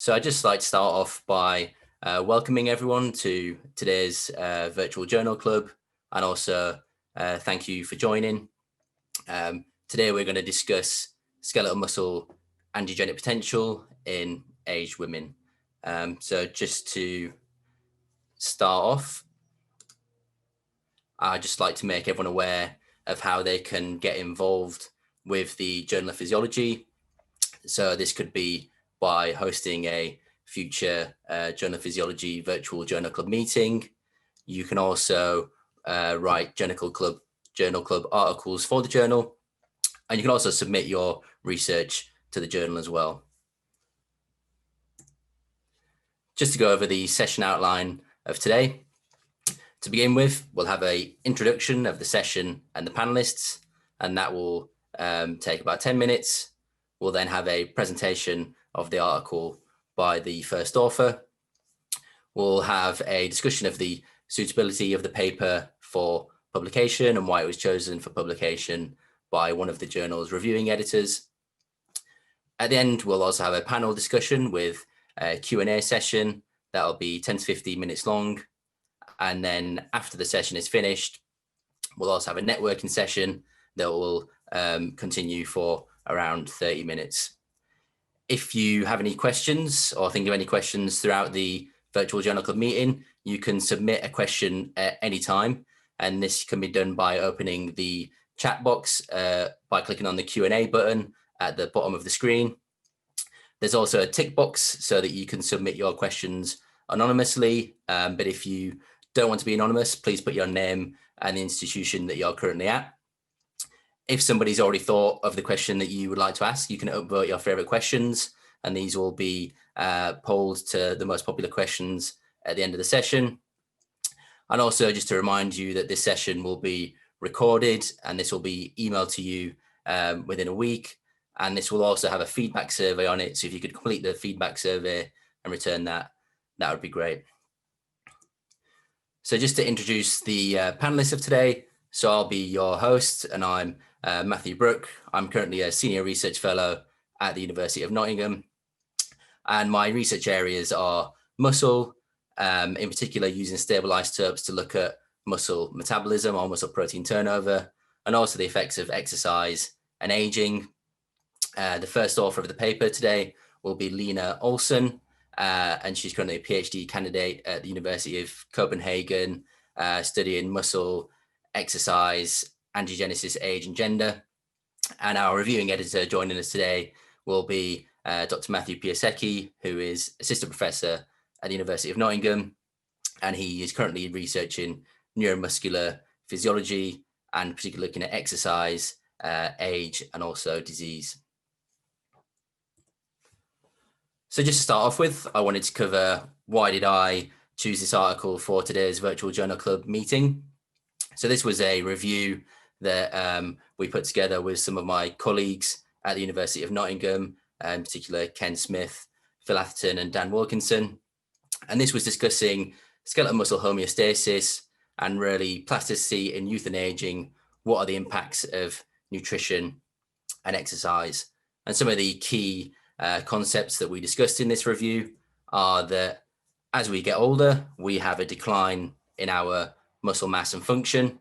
So I'd just like to start off by welcoming everyone to today's virtual journal club, and also thank you for joining. Today we're going to discuss skeletal muscle angiogenic potential in aged women. So just to start off, I'd just like to make everyone aware of how they can get involved with the Journal of Physiology. So this could be by hosting a future Journal of Physiology virtual journal club meeting. You can also write journal club articles for the journal, and you can also submit your research to the journal as well. Just to go over the session outline of today. To begin with, we'll have an introduction of the session and the panelists, and that will take about 10 minutes. We'll then have a presentation of the article by the first author. We'll have a discussion of the suitability of the paper for publication and why it was chosen for publication by one of the journal's reviewing editors. At the end, we'll also have a panel discussion with a Q&A session that'll be 10 to 15 minutes long. And then after the session is finished, we'll also have a networking session that will continue for around 30 minutes. If you have any questions or think of any questions throughout the virtual journal club meeting, you can submit a question at any time. And this can be done by opening the chat box by clicking on the Q&A button at the bottom of the screen. There's also a tick box so that you can submit your questions anonymously. But if you don't want to be anonymous, please put your name and the institution that you're currently at. If somebody's already thought of the question that you would like to ask, you can upvote your favorite questions, and these will be polled to the most popular questions at the end of the session. And also just to remind you that this session will be recorded, and this will be emailed to you within a week. And this will also have a feedback survey on it. So if you could complete the feedback survey and return that, that would be great. So just to introduce the panelists of today. So I'll be your host, and I'm Matthew Brook. I'm currently a senior research fellow at the University of Nottingham. And my research areas are muscle, in particular using stable isotopes to look at muscle metabolism or muscle protein turnover, and also the effects of exercise and aging. The first author of the paper today will be Line Olsen, and she's currently a PhD candidate at the University of Copenhagen, studying muscle, exercise, angiogenesis, age, and gender. And our reviewing editor joining us today will be Dr. Matthew Piasecki, who is assistant professor at the University of Nottingham, and he is currently researching neuromuscular physiology and particularly looking at exercise, age, and also disease. So just to start off with, I wanted to cover why did I choose this article for today's virtual journal club meeting. So this was a review that we put together with some of my colleagues at the University of Nottingham, in particular Ken Smith, Phil Atherton, and Dan Wilkinson. And this was discussing skeletal muscle homeostasis and really plasticity in youth and aging. What are the impacts of nutrition and exercise? And some of the key concepts that we discussed in this review are that as we get older, we have a decline in our muscle mass and function.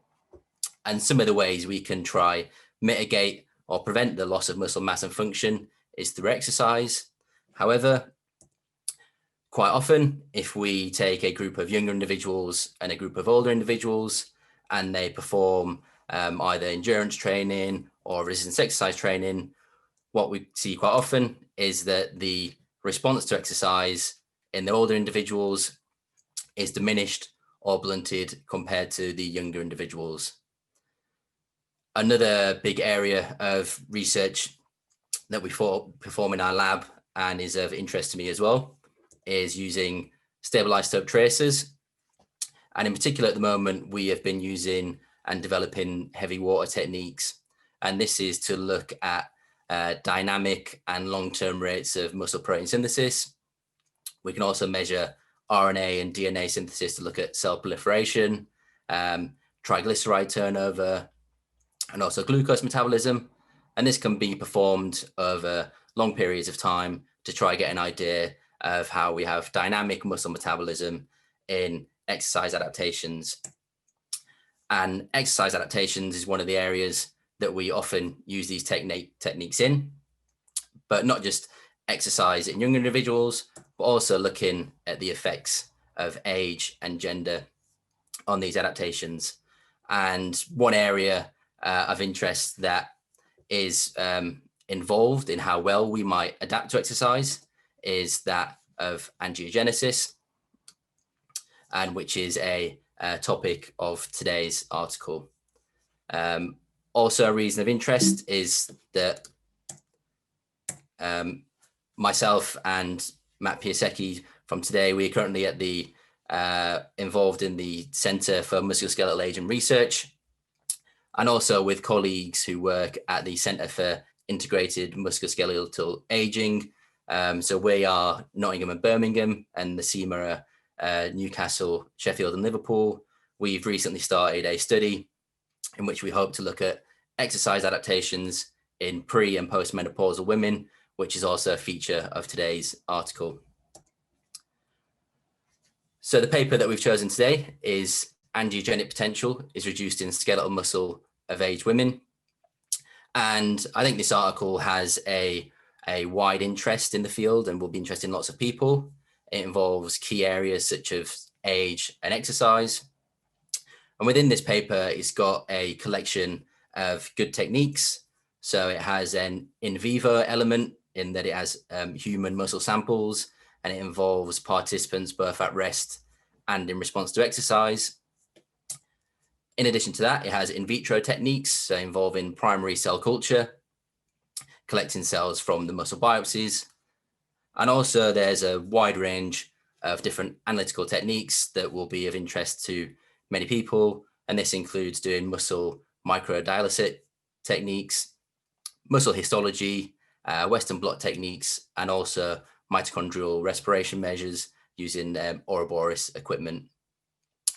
And some of the ways we can try mitigate or prevent the loss of muscle mass and function is through exercise. However, quite often, if we take a group of younger individuals and a group of older individuals and they perform either endurance training or resistance exercise training, what we see quite often is that the response to exercise in the older individuals is diminished or blunted compared to the younger individuals. Another big area of research that we perform in our lab and is of interest to me as well is using stable isotope tracers. And in particular at the moment, we have been using and developing heavy water techniques. And this is to look at dynamic and long-term rates of muscle protein synthesis. We can also measure RNA and DNA synthesis to look at cell proliferation, triglyceride turnover, and also glucose metabolism. And this can be performed over long periods of time to try get an idea of how we have dynamic muscle metabolism in exercise adaptations. And exercise adaptations is one of the areas that we often use these techniques in, but not just exercise in young individuals, but also looking at the effects of age and gender on these adaptations. And one area of interest that is involved in how well we might adapt to exercise is that of angiogenesis, and which is a topic of today's article. Also, a reason of interest is that myself and Matt Piasecki from today, we're currently at the involved in the Center for Musculoskeletal Aging Research, and also with colleagues who work at the Center for Integrated Musculoskeletal Aging. So we are Nottingham and Birmingham, and the CIMA are Newcastle, Sheffield and Liverpool. We've recently started a study in which we hope to look at exercise adaptations in pre- and post-menopausal women, which is also a feature of today's article. So the paper that we've chosen today is Angiogenic Potential is Reduced in Skeletal Muscle of Aged Women. And I think this article has a wide interest in the field and will be interesting lots of people. It involves key areas such as age and exercise. And within this paper, it's got a collection of good techniques. So it has an in vivo element in that it has human muscle samples, and it involves participants both at rest and in response to exercise. In addition to that, it has in vitro techniques, so involving primary cell culture, collecting cells from the muscle biopsies. And also there's a wide range of different analytical techniques that will be of interest to many people. And this includes doing muscle microdialysis techniques, muscle histology, Western blot techniques, and also mitochondrial respiration measures using Ouroboros equipment.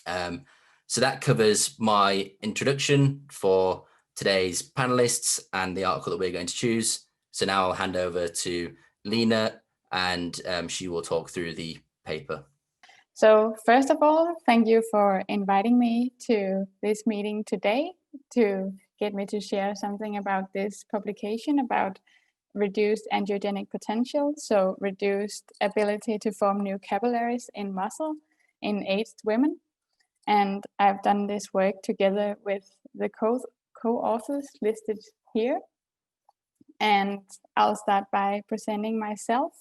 So that covers my introduction for today's panelists and the article that we're going to choose. So now I'll hand over to Lena, and she will talk through the paper. So first of all, thank you for inviting me to this meeting today to get me to share something about this publication about reduced angiogenic potential, so reduced ability to form new capillaries in muscle in aged women. And I've done this work together with the co-authors listed here. And I'll start by presenting myself.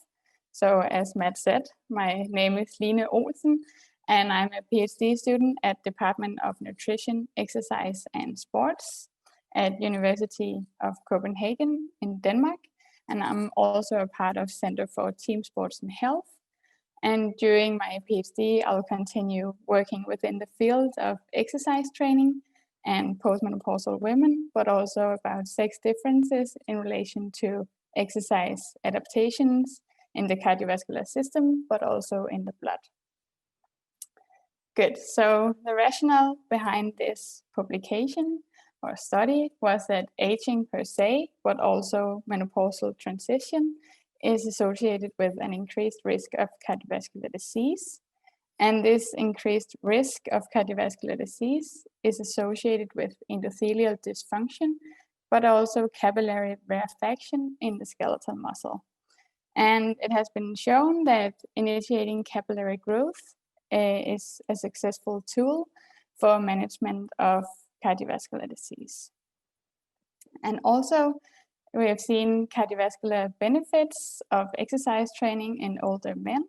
So as Matt said, my name is Line Olsen, and I'm a PhD student at Department of Nutrition, Exercise and Sports at University of Copenhagen in Denmark. And I'm also a part of Center for Team Sports and Health. And during my PhD, I'll continue working within the field of exercise training and postmenopausal women, but also about sex differences in relation to exercise adaptations in the cardiovascular system, but also in the blood. Good, so the rationale behind this publication or study was that aging per se, but also menopausal transition is associated with an increased risk of cardiovascular disease. And this increased risk of cardiovascular disease is associated with endothelial dysfunction, but also capillary rarefaction in the skeletal muscle. And it has been shown that initiating capillary growth is a successful tool for management of cardiovascular disease. And also, we have seen cardiovascular benefits of exercise training in older men.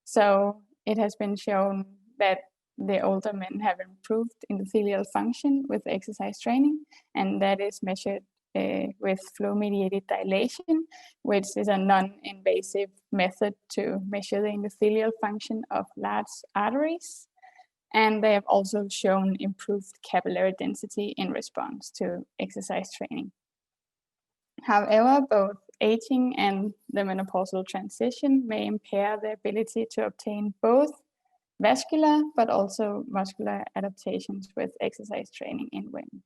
So it has been shown that the older men have improved endothelial function with exercise training, and that is measured with flow-mediated dilation, which is a non-invasive method to measure the endothelial function of large arteries. And they have also shown improved capillary density in response to exercise training. However, both aging and the menopausal transition may impair the ability to obtain both vascular but also muscular adaptations with exercise training in women.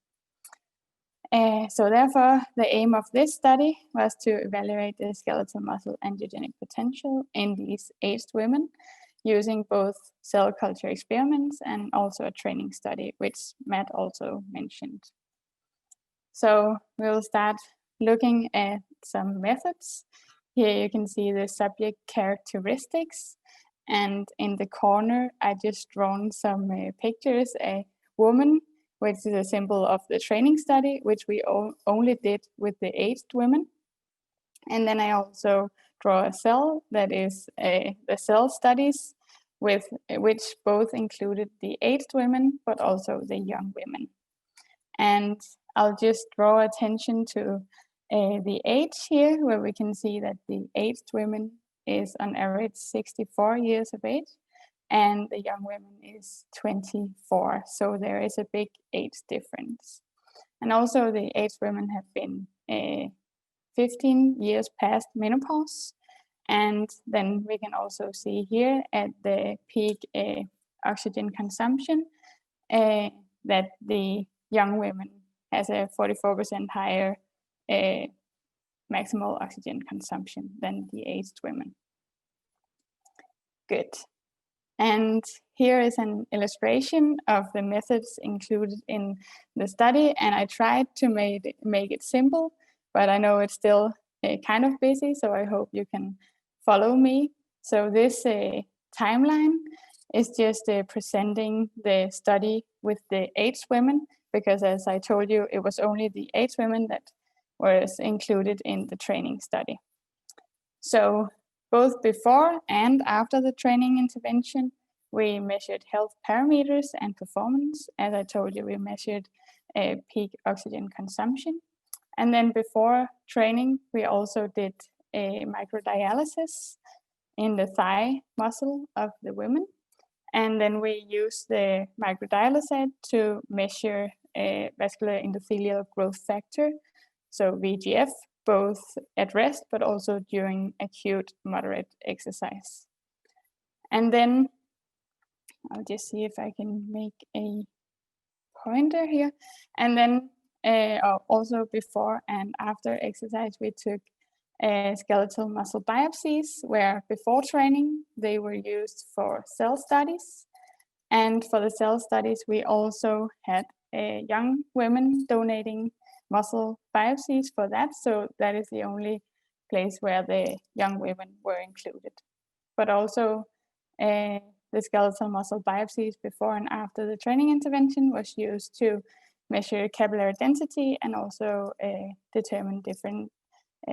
So therefore, the aim of this study was to evaluate the skeletal muscle angiogenic potential in these aged women using both cell culture experiments and also a training study, which Matt also mentioned. So we'll start looking at some methods. Here you can see the subject characteristics, and in the corner I just drawn some pictures, a woman, which is a symbol of the training study, which we only did with the aged women. And then I also draw a cell that is the cell studies, with which both included the aged women, but also the young women. And I'll just draw attention to the age here, where we can see that the aged women is on average 64 years of age, and the young women is 24. So there is a big age difference. And also the aged women have been 15 years past menopause. And then we can also see here at the peak oxygen consumption that the young women has a 44% higher maximal oxygen consumption than the aged women. Good. And here is an illustration of the methods included in the study, and I tried to make it simple, but I know it's still kind of busy, so I hope you can follow me. So this timeline is just presenting the study with the aged women, because as I told you, it was only the aged women that was included in the training study. So both before and after the training intervention, we measured health parameters and performance. As I told you, we measured peak oxygen consumption. And then before training, we also did a microdialysis in the thigh muscle of the women. And then we used the microdialysate to measure vascular endothelial growth factor, so VGF, both at rest, but also during acute moderate exercise. And then I'll just see if I can make a pointer here. And then also before and after exercise, we took skeletal muscle biopsies, where before training, they were used for cell studies. And for the cell studies, we also had young women donating muscle biopsies for that. So that is the only place where the young women were included. But also the skeletal muscle biopsies before and after the training intervention was used to measure capillary density and also determine different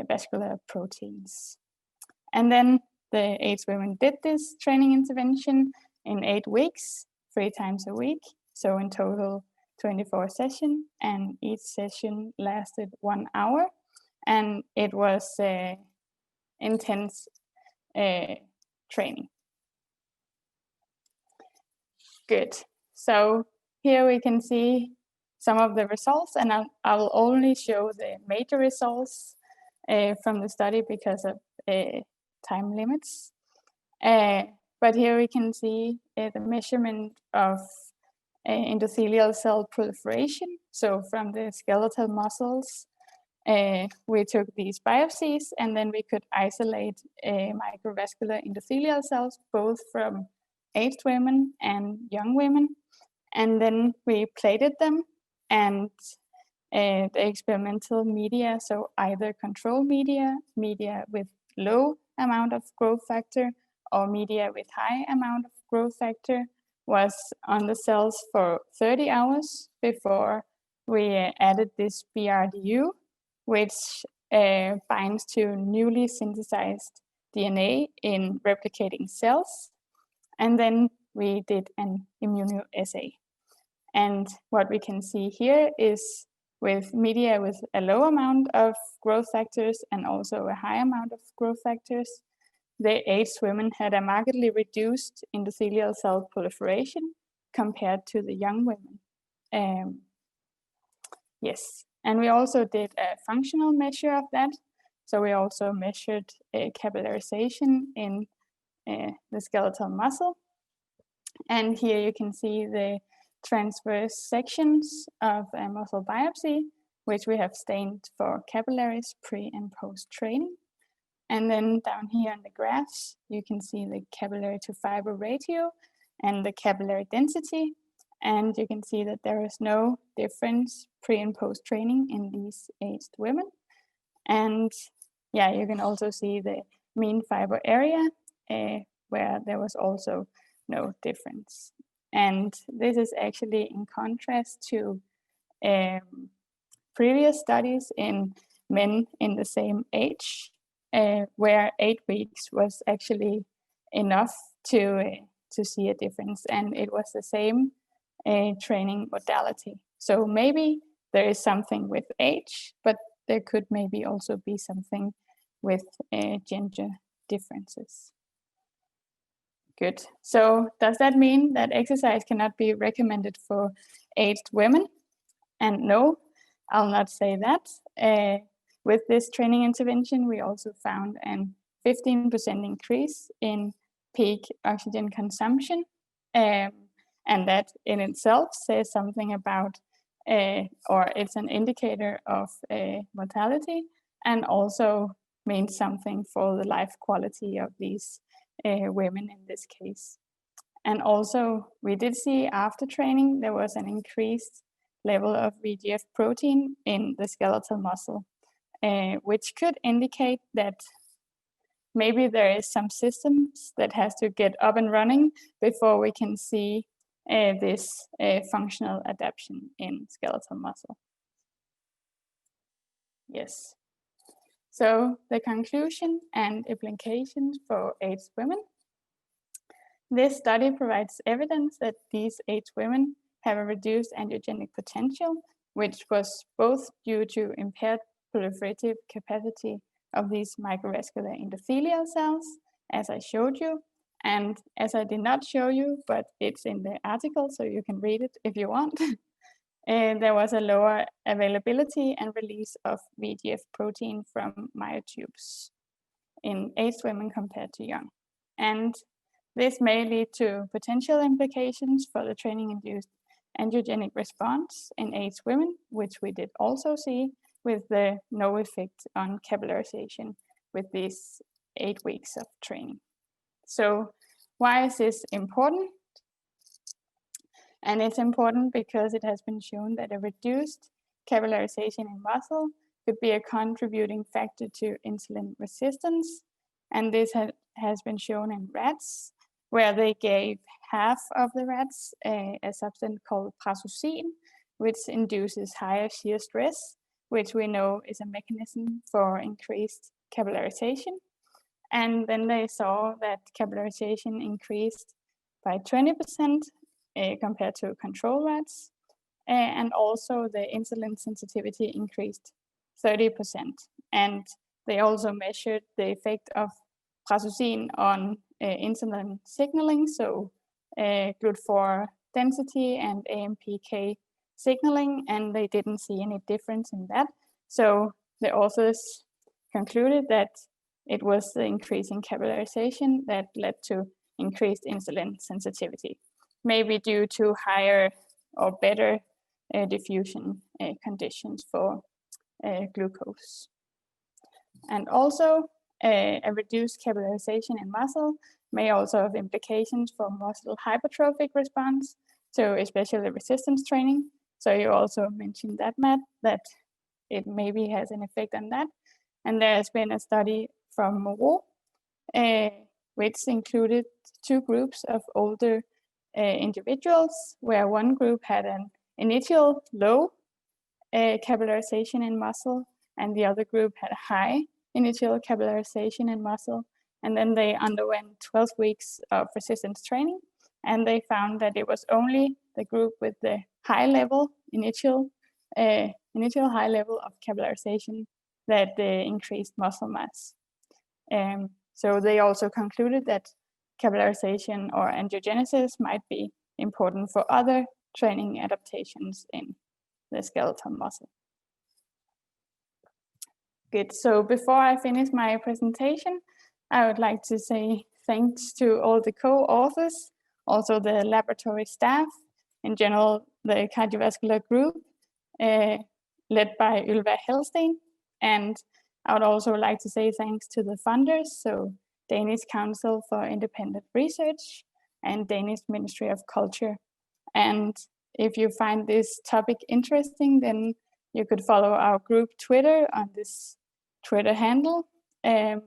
vascular proteins. And then the aged women did this training intervention in 8 weeks, 3 times a week. So in total, 24 sessions, and each session lasted 1 hour. And it was intense training. Good. So here we can see some of the results, and I will only show the major results from the study because of time limits. But here we can see the measurement of endothelial cell proliferation. So from the skeletal muscles, we took these biopsies, and then we could isolate microvascular endothelial cells, both from aged women and young women. And then we plated them, and the experimental media, so either control media, media with low amount of growth factor, or media with high amount of growth factor, was on the cells for 30 hours before we added this BRDU, which binds to newly synthesized DNA in replicating cells. And then we did an immunoassay. And what we can see here is with media with a low amount of growth factors and also a high amount of growth factors, the aged women had a markedly reduced endothelial cell proliferation compared to the young women. Yes, and we also did a functional measure of that. So we also measured capillarization in the skeletal muscle. And here you can see the transverse sections of a muscle biopsy. which we have stained for capillaries pre and post training. And then down here on the graphs, you can see the capillary to fiber ratio and the capillary density. And you can see that there is no difference pre and post training in these aged women. And yeah, you can also see the mean fiber area where there was also no difference. And this is actually in contrast to previous studies in men in the same age, where 8 weeks was actually enough to see a difference, and it was the same training modality. So maybe there is something with age, but there could maybe also be something with gender differences. Good. So does that mean that exercise cannot be recommended for aged women? And no, I'll not say that. With this training intervention, we also found an 15% increase in peak oxygen consumption. And that in itself says something about, or it's an indicator of mortality, and also means something for the life quality of these women in this case. And also we did see after training, there was an increased level of VEGF protein in the skeletal muscle, which could indicate that maybe there is some systems that has to get up and running before we can see this functional adaptation in skeletal muscle. Yes. So the conclusion and implications for aged women. This study provides evidence that these aged women have a reduced angiogenic potential, which was both due to impaired proliferative capacity of these microvascular endothelial cells, as I showed you, and as I did not show you, but it's in the article, so you can read it if you want. There was a lower availability and release of VEGF protein from myotubes in aged women compared to young. And this may lead to potential implications for the training-induced angiogenic response in aged women, which we did also see with the no effect on capillarization with these 8 weeks of training. So why is this important? And it's important because it has been shown that a reduced capillarization in muscle could be a contributing factor to insulin resistance. And this has been shown in rats, where they gave half of the rats a substance called prazosin, which induces higher shear stress, which we know is a mechanism for increased capillarization. And then they saw that capillarization increased by 20% compared to control rats. And also the insulin sensitivity increased 30%. And they also measured the effect of prazosin on insulin signaling, so GLUT4 density and AMPK signaling, and they didn't see any difference in that. So the authors concluded that it was the increase in capillarization that led to increased insulin sensitivity, maybe due to higher or better diffusion conditions for glucose. And also a reduced capillarization in muscle may also have implications for muscle hypertrophic response, so especially resistance training. So you also mentioned that, Matt, that it maybe has an effect on that. And there has been a study from Moreau, which included 2 groups of older individuals, where one group had an initial low capillarization in muscle, and the other group had high initial capillarization in muscle. And then they underwent 12 weeks of resistance training, and they found that it was only the group with the high level, initial high level of capillarization that increased muscle mass. So they also concluded that capillarization or angiogenesis might be important for other training adaptations in the skeletal muscle. Good, so before I finish my presentation, I would like to say thanks to all the co-authors, also the laboratory staff, in general, the cardiovascular group, led by Ylva Hellsten. And I would also like to say thanks to the funders, so Danish Council for Independent Research and Danish Ministry of Culture. And if you find this topic interesting, then you could follow our group Twitter on this Twitter handle, where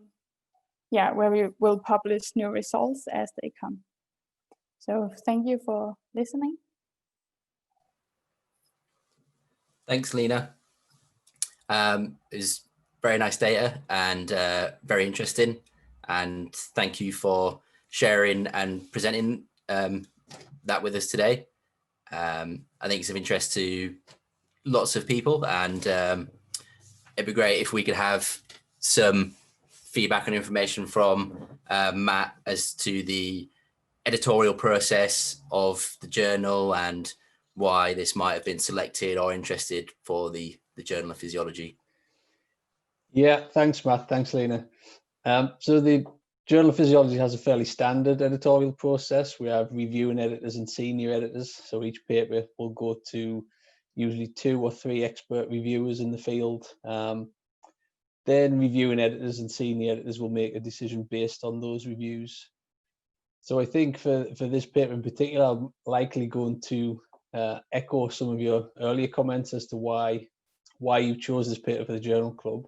we will publish new results as they come. So thank you for listening. Thanks, Lena. It was very nice data and very interesting. And thank you for sharing and presenting that with us today. I think it's of interest to lots of people, and it'd be great if we could have some feedback and information from Matt as to the editorial process of the journal and why this might have been selected or interested for the Journal of Physiology. Yeah, thanks, Matt. Thanks, Lena. So the Journal of Physiology has a fairly standard editorial process. We have reviewing editors and senior editors. So each paper will go to usually 2 or 3 expert reviewers in the field. Then reviewing editors and senior editors will make a decision based on those reviews. So I think for this paper in particular, I'm likely going to echo some of your earlier comments as to why you chose this paper for the Journal Club.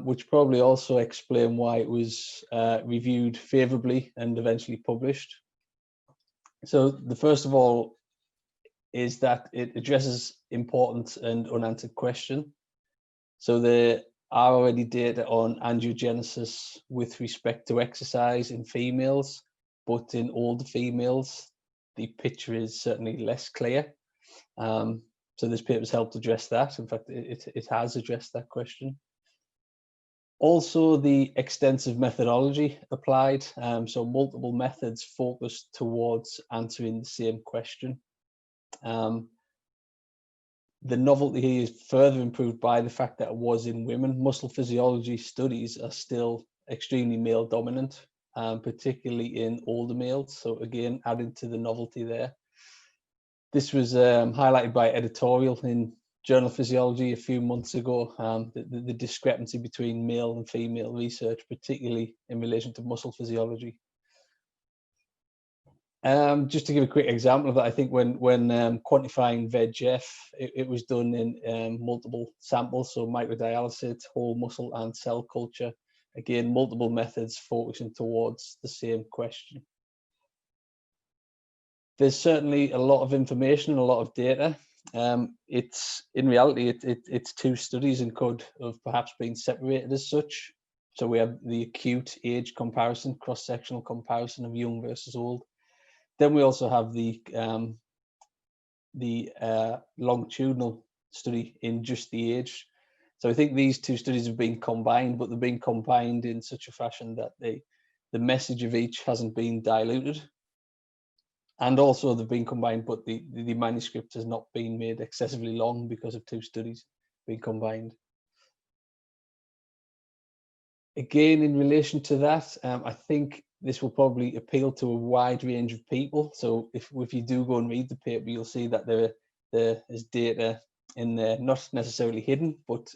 Which probably also explain why it was reviewed favourably and eventually published. So the first of all is that it addresses important and unanswered question. So there are already data on angiogenesis with respect to exercise in females, but in older females, the picture is certainly less clear. So this paper has helped address that. In fact, it has addressed that question. Also, the extensive methodology applied, so multiple methods focused towards answering the same question. The novelty here is further improved by the fact that it was in women. Muscle physiology studies are still extremely male dominant, particularly in older males. So again, added to the novelty there. This was highlighted by Editorial in Journal of Physiology a few months ago, the discrepancy between male and female research, particularly in relation to muscle physiology. Just to give a quick example of that, I think when quantifying VEGF, it was done in multiple samples, so microdialysate, whole muscle and cell culture. Again, multiple methods focusing towards the same question. There's certainly a lot of information and a lot of data. It's in reality, it's 2 studies and could have perhaps been separated as such. So we have the acute age comparison, cross-sectional comparison of young versus old. Then we also have the longitudinal study in just the age. So I think these 2 studies have been combined, but they've been combined in such a fashion that the message of each hasn't been diluted. And also they've been combined, but the manuscript has not been made excessively long because of 2 studies being combined. Again, in relation to that, I think this will probably appeal to a wide range of people. So if you do go and read the paper, you'll see that there is data in there, not necessarily hidden, but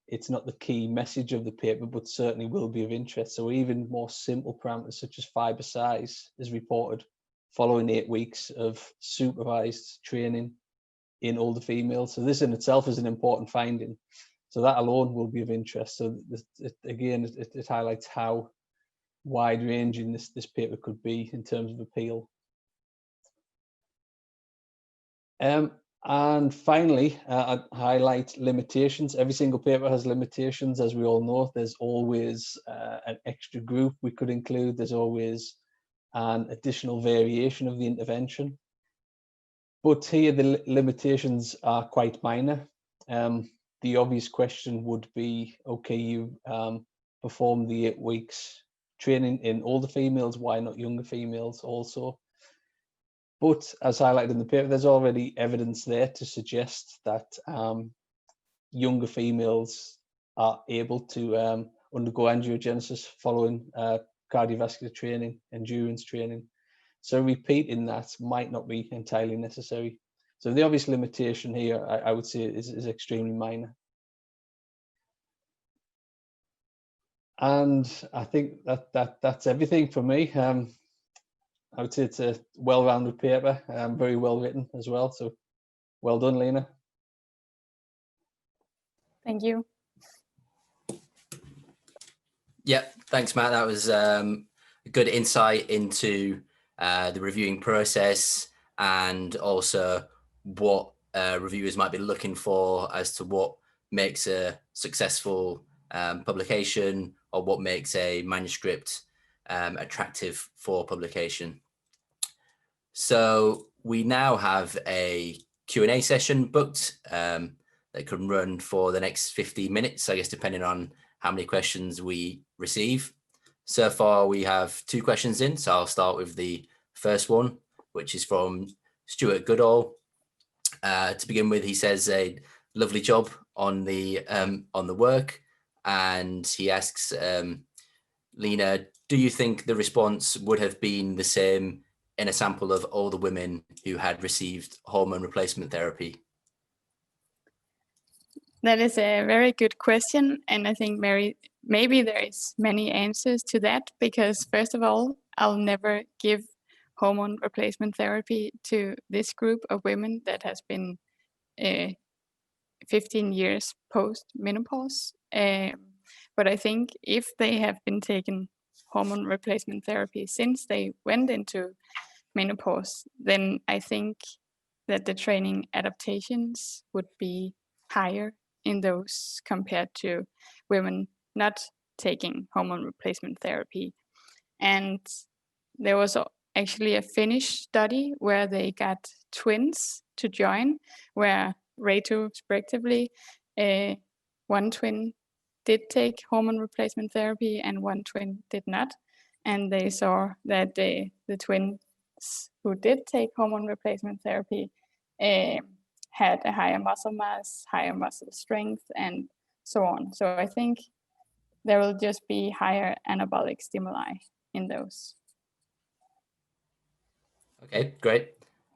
it's not the key message of the paper, but certainly will be of interest. So even more simple parameters such as fiber size is reported following 8 weeks of supervised training in older females. So this in itself is an important finding. So that alone will be of interest. So it highlights how wide-ranging this paper could be in terms of appeal. And finally, I'd highlight limitations. Every single paper has limitations, as we all know. There's always an extra group we could include. There's always an additional variation of the intervention. But here the limitations are quite minor. The obvious question would be, okay, you perform the 8 weeks training in older females, why not younger females also? But as highlighted in the paper, there's already evidence there to suggest that younger females are able to undergo angiogenesis following cardiovascular training, endurance training. So repeating that might not be entirely necessary. So the obvious limitation here, I would say, is extremely minor. And I think that's everything for me. I would say it's a well-rounded paper, very well written as well. So well done, Lena. Thank you. Yeah, thanks, Matt. That was a good insight into the reviewing process and also what reviewers might be looking for as to what makes a successful publication or what makes a manuscript attractive for publication. So we now have a Q&A session booked that can run for the next 50 minutes, I guess, depending on how many questions we receive. So far, we have 2 questions in, so I'll start with the first one, which is from Stuart Goodall. To begin with, he says a lovely job on the work, and he asks, Lena, do you think the response would have been the same in a sample of older women who had received hormone replacement therapy? That is a very good question, and I think maybe there is many answers to that, because first of all, I'll never give hormone replacement therapy to this group of women that has been 15 years post-menopause. But I think if they have been taking hormone replacement therapy since they went into menopause, then I think that the training adaptations would be higher in those compared to women not taking hormone replacement therapy. And there was actually a Finnish study where they got twins to join, where retrospectively one twin did take hormone replacement therapy and one twin did not. And they saw that the twins who did take hormone replacement therapy had a higher muscle mass, higher muscle strength, and so on. So I think there will just be higher anabolic stimuli in those. Okay, great.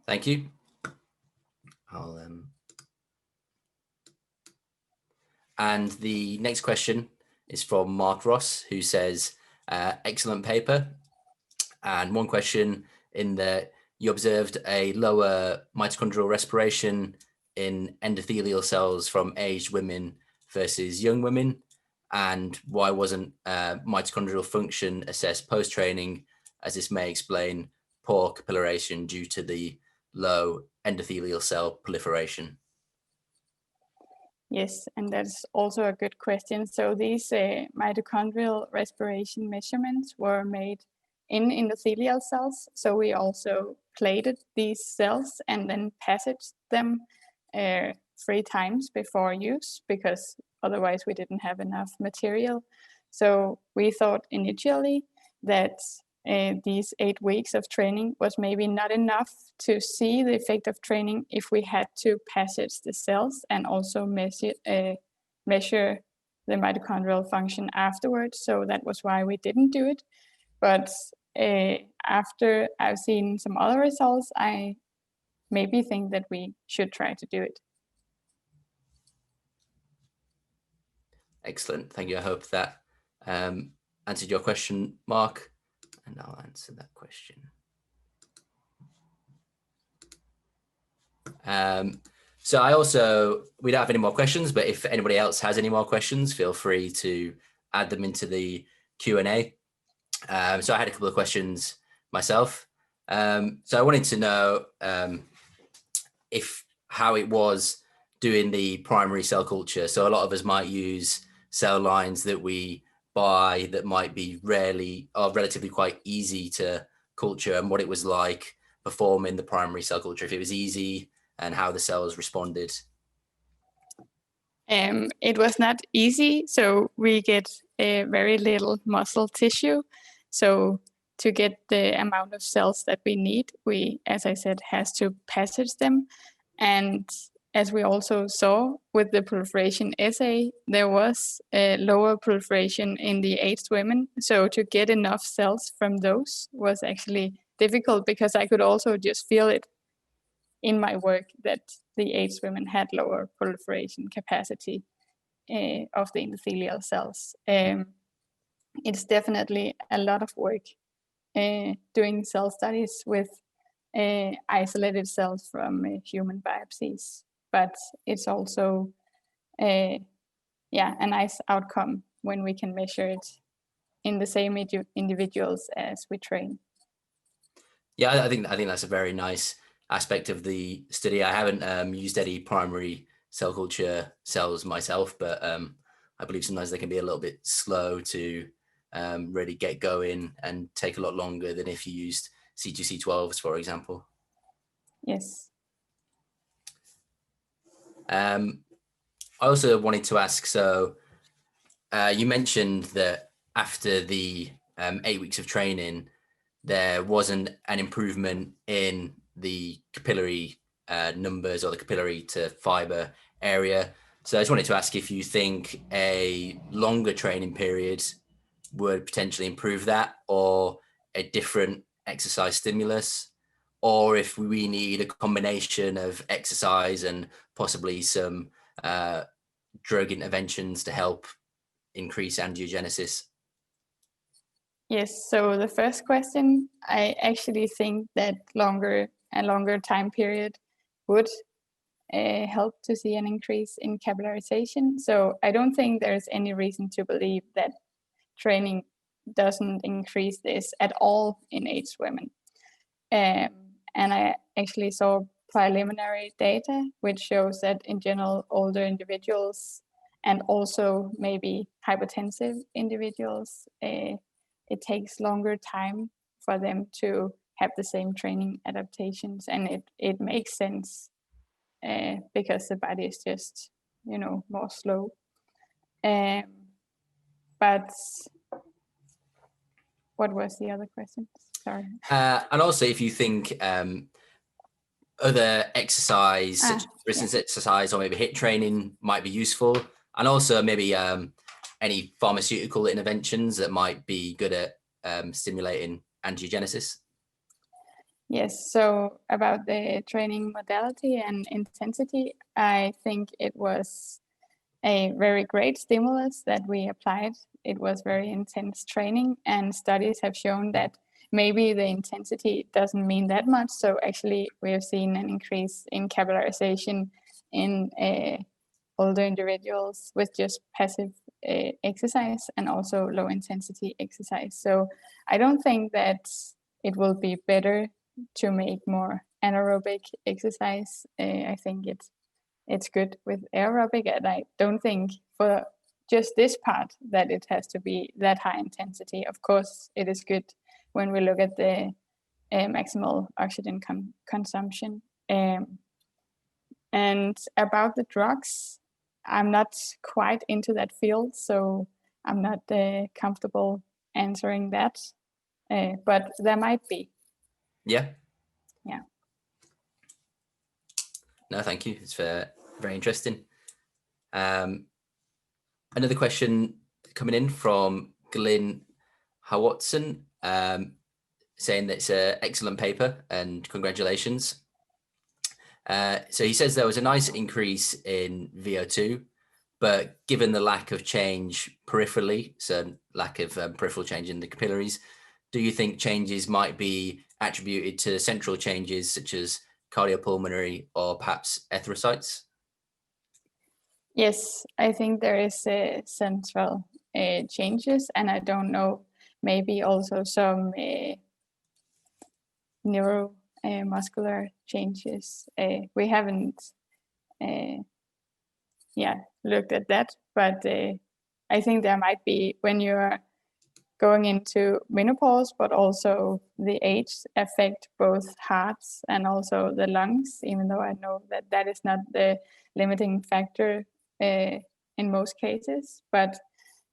Thank you. And the next question is from Mark Ross, who says, excellent paper. And one question in that you observed a lower mitochondrial respiration in endothelial cells from aged women versus young women. And why wasn't mitochondrial function assessed post-training, as this may explain poor capillarization due to the low endothelial cell proliferation? Yes, and that's also a good question. So these mitochondrial respiration measurements were made in endothelial cells. So we also plated these cells and then passaged them 3 times before use, because otherwise we didn't have enough material. So we thought initially that these 8 weeks of training was maybe not enough to see the effect of training if we had to passage the cells and also measure the mitochondrial function afterwards. So that was why we didn't do it. But after I've seen some other results, I maybe think that we should try to do it. Excellent, thank you. I hope that answered your question, Mark, and I'll answer that question. So we don't have any more questions, but if anybody else has any more questions, feel free to add them into the Q&A. So I had a couple of questions myself. So I wanted to know how it was doing the primary cell culture. So a lot of us might use cell lines that we buy that might be rarely or relatively quite easy to culture, and what it was like performing the primary cell culture, if it was easy and how the cells responded. It was not easy. So we get very little muscle tissue. So to get the amount of cells that we need, we, as I said, has to passage them. And as we also saw with the proliferation assay, there was a lower proliferation in the aged women. So to get enough cells from those was actually difficult, because I could also just feel it in my work that the aged women had lower proliferation capacity of the endothelial cells. It's definitely a lot of work doing cell studies with isolated cells from human biopsies, but it's also a nice outcome when we can measure it in the same individuals as we train. Yeah, I think that's a very nice aspect of the study. I haven't used any primary cell culture cells myself, but I believe sometimes they can be a little bit slow to really get going and take a lot longer than if you used C2C12s, for example. Yes. I also wanted to ask, so you mentioned that after the 8 weeks of training, there wasn't an improvement in the capillary numbers or the capillary to fiber area. So I just wanted to ask if you think a longer training period would potentially improve that, or a different exercise stimulus, or if we need a combination of exercise and possibly some drug interventions to help increase angiogenesis. Yes, so the first question, I actually think that a longer time period would help to see an increase in capillarization. So I don't think there's any reason to believe that training doesn't increase this at all in aged women. And I actually saw preliminary data which shows that in general older individuals and also maybe hypertensive individuals, it takes longer time for them to have the same training adaptations, and it makes sense because the body is just, more slow. But what was the other question? Sorry. And also, if you think other exercise, such as resistance exercise or maybe HIIT training might be useful, and also maybe any pharmaceutical interventions that might be good at stimulating angiogenesis. Yes, so about the training modality and intensity, I think it was a very great stimulus that we applied. It was very intense training, and studies have shown that maybe the intensity doesn't mean that much. So actually we have seen an increase in capillarization in older individuals with just passive exercise and also low intensity exercise. So I don't think that it will be better to make more anaerobic exercise. I think it's good with aerobic, and I don't think for just this part that it has to be that high intensity. Of course, it is good when we look at the maximal oxygen consumption. And about the drugs, I'm not quite into that field, so I'm not comfortable answering that, but there might be. Yeah. Yeah. No, thank you. It's very interesting. Another question coming in from Glyn Howatson, saying that it's an excellent paper and congratulations. So he says there was a nice increase in VO2, but given the lack of change peripherally, so lack of peripheral change in the capillaries, do you think changes might be attributed to central changes such as cardiopulmonary or perhaps erythrocytes? Yes, I think there is central changes, and I don't know, maybe also some neuromuscular changes. We haven't looked at that, but I think there might be when you're going into menopause, but also the age affect both hearts and also the lungs, even though I know that that is not the limiting factor in most cases, but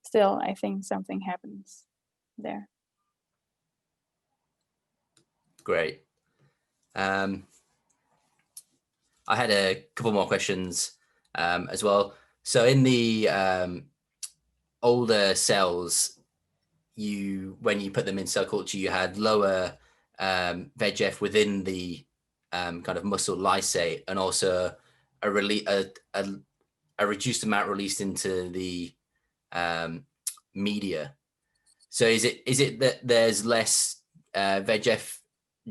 still I think something happens there. Great. I had a couple more questions as well. So in the older cells, when you put them in cell culture, you had lower VEGF within the kind of muscle lysate, and also a reduced amount released into the media. So is it that there's less VEGF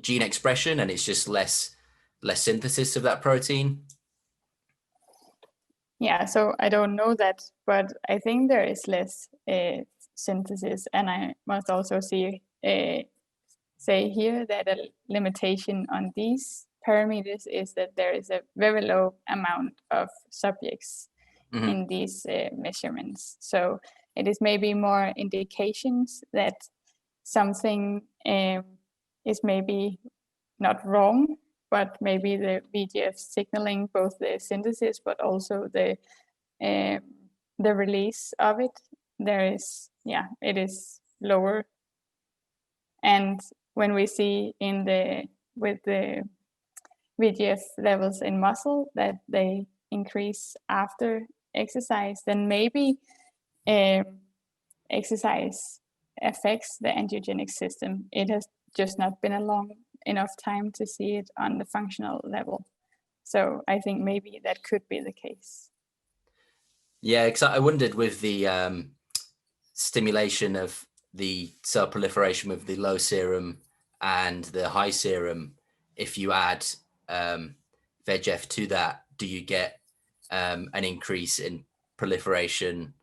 gene expression and it's just less synthesis of that protein? Yeah, so I don't know that, but I think there is less synthesis, and I must also say here that a limitation on these parameters is that there is a very low amount of subjects in these measurements. So it is maybe more indications that something is maybe not wrong, but maybe the VEGF signaling both the synthesis but also the release of it, it is lower. And when we see with the VEGF levels in muscle that they increase after exercise, then maybe exercise affects the angiogenic system. It has just not been a long enough time to see it on the functional level. So I think maybe that could be the case. Yeah, because I wondered with the stimulation of the cell proliferation with the low serum and the high serum, if you add VEGF to that, do you get an increase in proliferation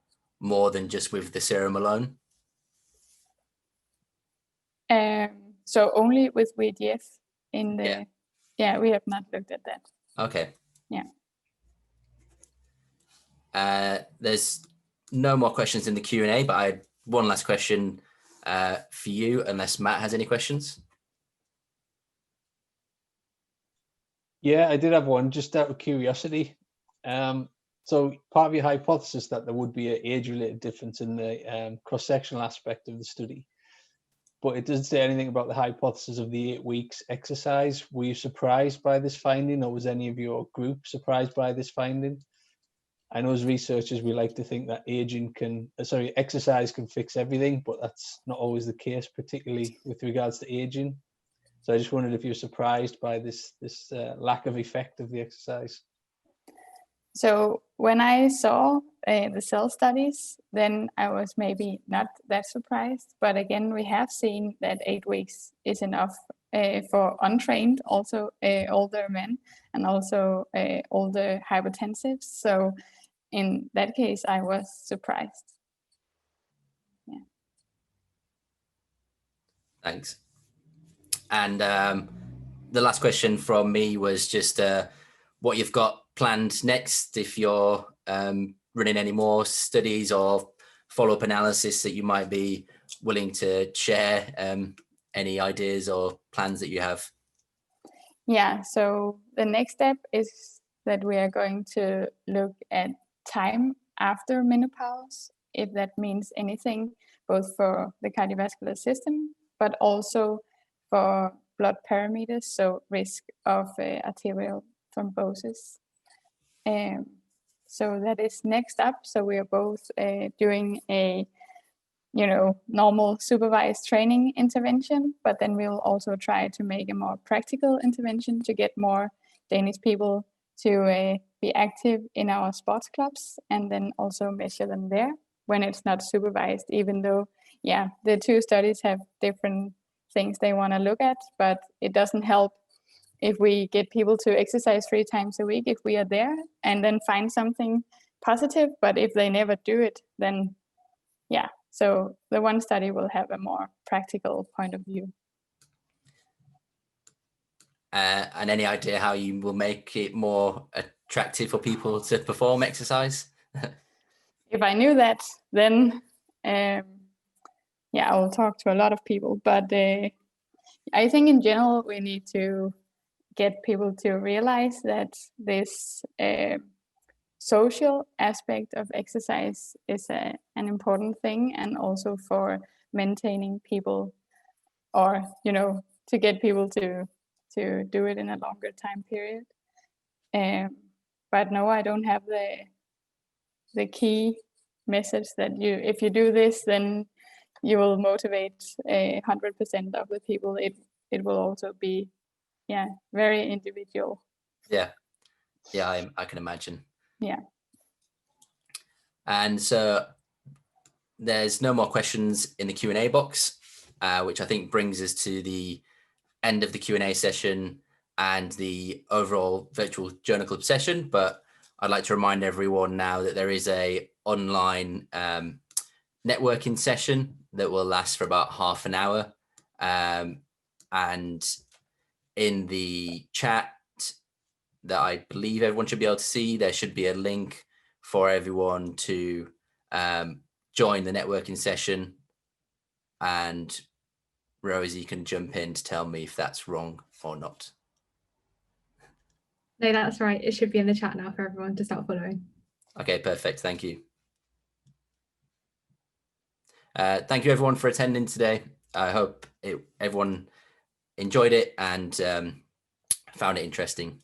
more than just with the serum alone? So only with VEGF in the, we have not looked at that. Okay. Yeah. There's no more questions in the Q&A, but I had one last question for you, unless Matt has any questions. Yeah, I did have one just out of curiosity. So part of your hypothesis that there would be an age-related difference in the cross-sectional aspect of the study, but it doesn't say anything about the hypothesis of the 8 weeks exercise. Were you surprised by this finding, or was any of your group surprised by this finding? I know as researchers, we like to think that exercise can fix everything, but that's not always the case, particularly with regards to aging. So I just wondered if you're surprised by this lack of effect of the exercise. So when I saw the cell studies, then I was maybe not that surprised. But again, we have seen that 8 weeks is enough for untrained, also older men, and also older hypertensives. So in that case, I was surprised. Yeah. Thanks. And the last question from me was just what you've got planned next, if you're running any more studies or follow-up analysis that you might be willing to share, any ideas or plans that you have. Yeah, so the next step is that we are going to look at time after menopause, if that means anything, both for the cardiovascular system, but also for blood parameters, so risk of arterial thrombosis. So that is next up. So we are both doing a normal supervised training intervention, but then we'll also try to make a more practical intervention to get more Danish people to be active in our sports clubs, and then also measure them there when it's not supervised, even though, the two studies have different things they want to look at, but it doesn't help if we get people to exercise 3 times a week if we are there and then find something positive, but if they never do it, then so the one study will have a more practical point of view. And any idea how you will make it more attractive for people to perform exercise? If I knew that, then I will talk to a lot of people. But I think in general, we need to get people to realize that this social aspect of exercise is an important thing, and also for maintaining people, or to get people to do it in a longer time period. But no, I don't have the key message that if you do this, then you will motivate 100% of the people. It will also be yeah, very individual. Yeah, I can imagine. Yeah. And so there's no more questions in the Q&A box, which I think brings us to the end of the Q&A session and the overall virtual journal club session. But I'd like to remind everyone now that there is a online networking session that will last for about half an hour. And in the chat that I believe everyone should be able to see, there should be a link for everyone to join the networking session. And Rosie can jump in to tell me if that's wrong or not. No, that's right. It should be in the chat now for everyone to start following. Okay, perfect. Thank you. Thank you everyone for attending today. I hope everyone enjoyed it and found it interesting.